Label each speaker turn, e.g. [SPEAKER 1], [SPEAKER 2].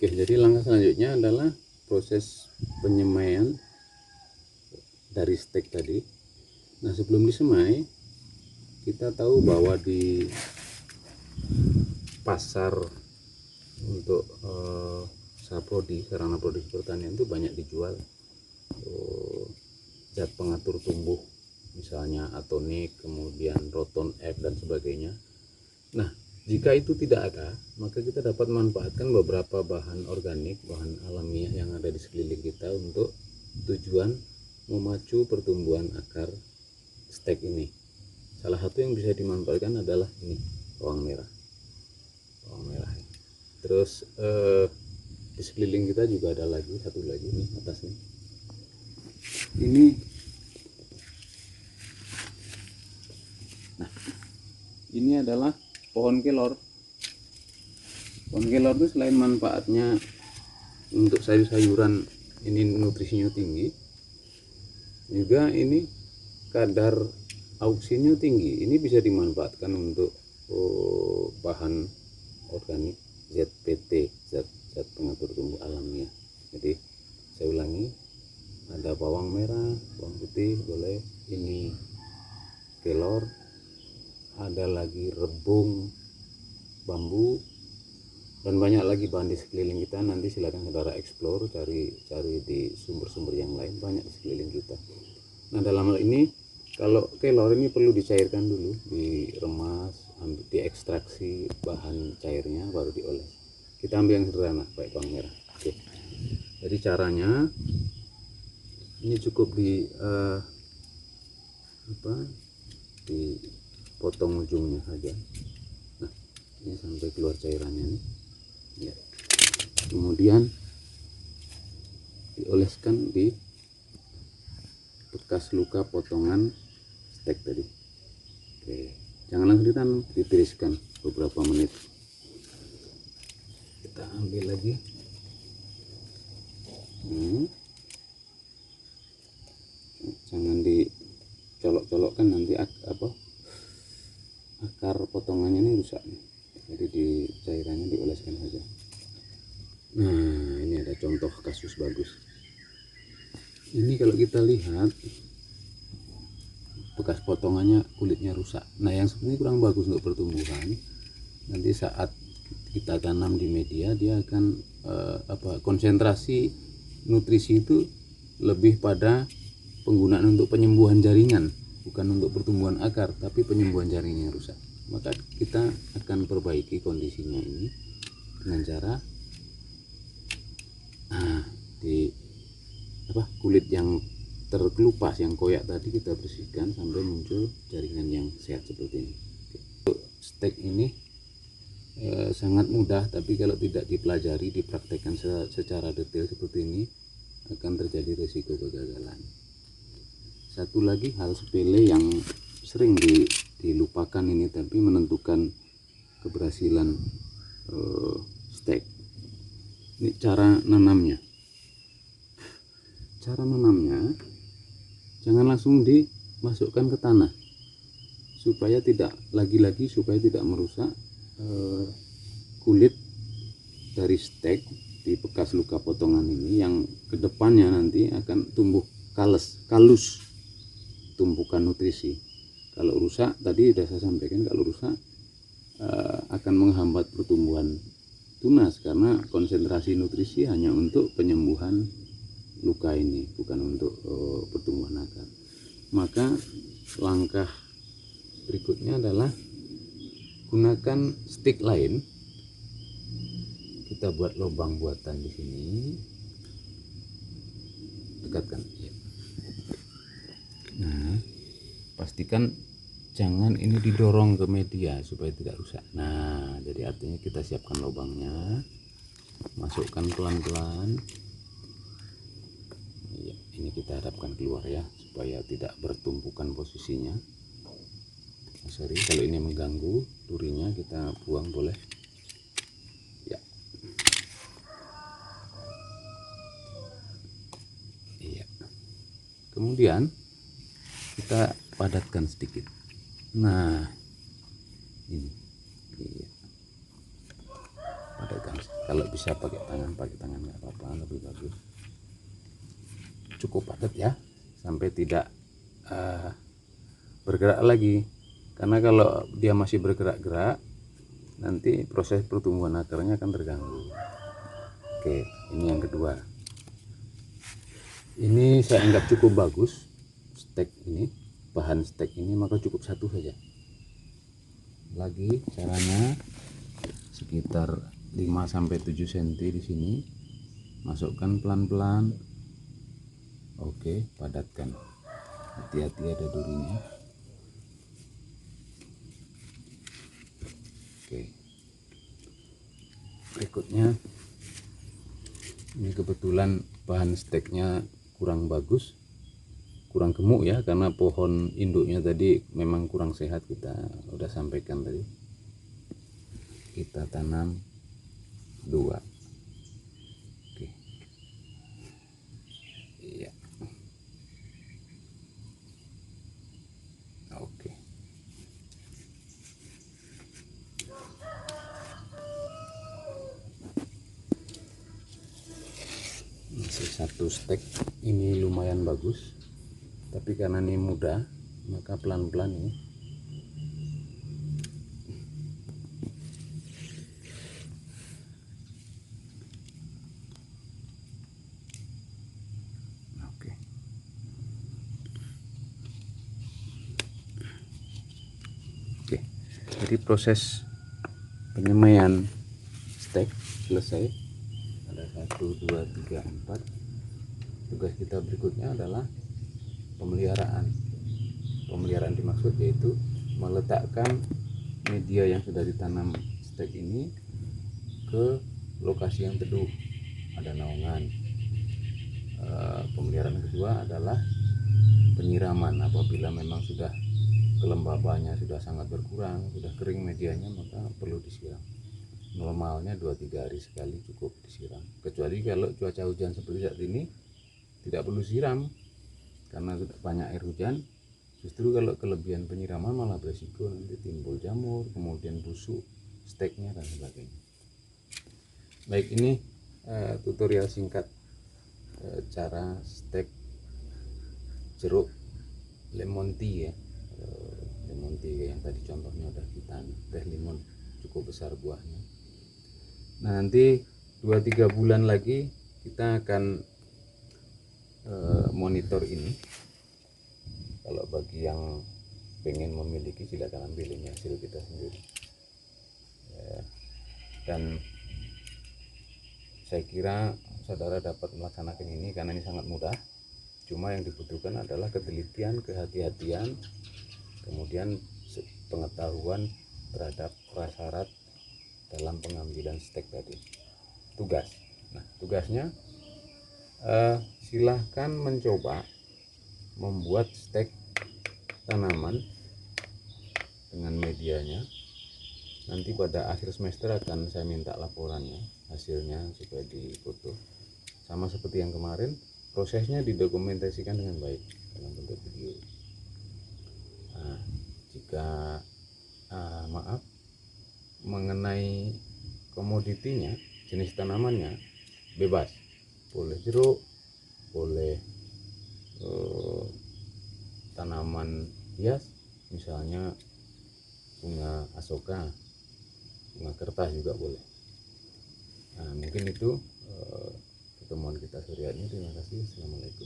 [SPEAKER 1] Oke, jadi langkah selanjutnya adalah proses penyemaian dari stek tadi. Nah, sebelum disemai, kita tahu bahwa di pasar untuk saprodi, sarana produksi pertanian itu banyak dijual zat pengatur tumbuh, misalnya Atonik, kemudian Roton F dan sebagainya. Nah, jika itu tidak ada, maka kita dapat manfaatkan beberapa bahan organik, bahan alamiah yang ada di sekeliling kita untuk tujuan memacu pertumbuhan akar stek ini. Salah satu yang bisa dimanfaatkan adalah ini, bawang merah. Terus di sekeliling kita juga ada lagi satu lagi nih atas nih. Ini adalah pohon kelor. Pohon kelor itu selain manfaatnya untuk sayur-sayuran ini nutrisinya tinggi, juga ini kadar auksinya tinggi. Ini bisa dimanfaatkan untuk bahan organik ZPT, zat pengatur tumbuh alamiah. Jadi saya ulangi, ada bawang merah, bawang putih boleh, ini kelor, ada lagi rebung bambu, dan banyak lagi bahan di sekeliling kita. Nanti silakan saudara explore, cari di sumber-sumber yang lain, banyak di sekeliling kita. Nah, dalam hal ini kalau kelor ini perlu dicairkan dulu, diremas, diekstraksi bahan cairnya, baru dioles. Kita ambil yang sederhana, pakai bawang merah. Oke. Jadi caranya ini cukup dipotong ujungnya saja. Nah, ini sampai keluar cairannya nih. Ya. Kemudian dioleskan di bekas luka potongan stek tadi. Oke, jangan langsung ditanam, ditiriskan beberapa menit. Kita ambil lagi. Jangan dicolok-colokkan, nanti akar potongannya ini rusak. Jadi di cairannya dioleskan saja. Nah, ini ada contoh kasus bagus. Ini kalau kita lihat bekas potongannya, kulitnya rusak. Nah, yang sebenarnya kurang bagus untuk pertumbuhan. Nanti saat kita tanam di media, dia akan konsentrasi nutrisi itu lebih pada penggunaan untuk penyembuhan jaringan, bukan untuk pertumbuhan akar, tapi penyembuhan jaringan yang rusak. Maka kita akan perbaiki kondisinya ini dengan cara kulit yang terkelupas, yang koyak tadi kita bersihkan sampai muncul jaringan yang sehat seperti ini. Untuk stek ini sangat mudah, tapi kalau tidak dipelajari, dipraktekkan secara detail seperti ini, akan terjadi risiko kegagalan. Satu lagi hal sepele yang sering dilupakan ini, tapi menentukan keberhasilan stek. Ini cara nanamnya. Cara menanamnya, jangan langsung dimasukkan ke tanah, supaya tidak merusak kulit dari stek di bekas luka potongan ini, yang kedepannya nanti akan tumbuh kalus tumpukan nutrisi. Kalau rusak, tadi sudah saya sampaikan, kalau rusak akan menghambat pertumbuhan tunas, karena konsentrasi nutrisi hanya untuk penyembuhan luka ini, bukan untuk pertumbuhan akar. Maka langkah berikutnya adalah gunakan stick lain. Kita buat lubang buatan di sini, dekatkan. Nah, pastikan jangan ini didorong ke media supaya tidak rusak. Nah, jadi artinya kita siapkan lubangnya, masukkan pelan-pelan. Ini kita harapkan keluar ya, supaya tidak bertumpukan posisinya. Sorry kalau ini mengganggu durinya, kita buang boleh ya. Iya. Kemudian kita padatkan sedikit. Nah, ini iya. Padatkan. Kalau bisa pakai tangan nggak apa-apa, lebih bagus. Cukup padat ya, sampai tidak bergerak lagi, karena kalau dia masih bergerak-gerak nanti proses pertumbuhan akarnya akan terganggu. Oke, ini yang kedua. Ini saya anggap cukup bagus stek ini, bahan stek ini, maka cukup satu saja. Lagi caranya sekitar 5-7 cm di sini, masukkan pelan-pelan. Oke, padatkan, hati-hati ada durinya. Oke, berikutnya ini kebetulan bahan steknya kurang bagus, kurang gemuk ya, karena pohon induknya tadi memang kurang sehat, kita udah sampaikan tadi. Kita tanam 2. Oke, iya, oke. Masih satu stek ini lumayan bagus, tapi karena ini muda maka pelan-pelan ini. Oke, jadi proses penyemaian stek selesai. Ada 1, 2, 3, 4. Tugas kita berikutnya adalah pemeliharaan. Pemeliharaan dimaksud yaitu meletakkan media yang sudah ditanam stek ini ke lokasi yang teduh, ada naungan. Pemeliharaan kedua adalah penyiraman. Apabila memang sudah kelembabannya sudah sangat berkurang, sudah kering medianya, maka perlu disiram. Normalnya 2-3 hari sekali cukup disiram, kecuali kalau cuaca hujan seperti saat ini tidak perlu siram karena sudah banyak air hujan. Justru kalau kelebihan penyiraman malah beresiko nanti timbul jamur, kemudian busuk steknya dan sebagainya. Baik, ini tutorial singkat cara stek jeruk lemon tea ya, lemon tea yang tadi contohnya udah kita teh limon cukup besar buahnya. Nah, nanti 2-3 bulan lagi kita akan monitor ini. Kalau bagi yang pengen memiliki, silakan ambil ini hasil kita sendiri ya. Dan saya kira saudara dapat melaksanakan ini karena ini sangat mudah. Cuma yang dibutuhkan adalah ketelitian, kehati-hatian, kemudian pengetahuan terhadap prasyarat dalam pengambilan stek tadi. Tugas, nah tugasnya silahkan mencoba membuat stek tanaman dengan medianya. Nanti pada akhir semester akan saya minta laporannya, hasilnya supaya difoto. Sama seperti yang kemarin, prosesnya didokumentasikan dengan baik dalam bentuk video. Nah, jika maaf, mengenai komoditinya, jenis tanamannya bebas, boleh jeruk, boleh tanaman hias, misalnya bunga asoka, bunga kertas juga boleh. Nah, mungkin itu pertemuan kita sore ini. Terima kasih. Assalamualaikum.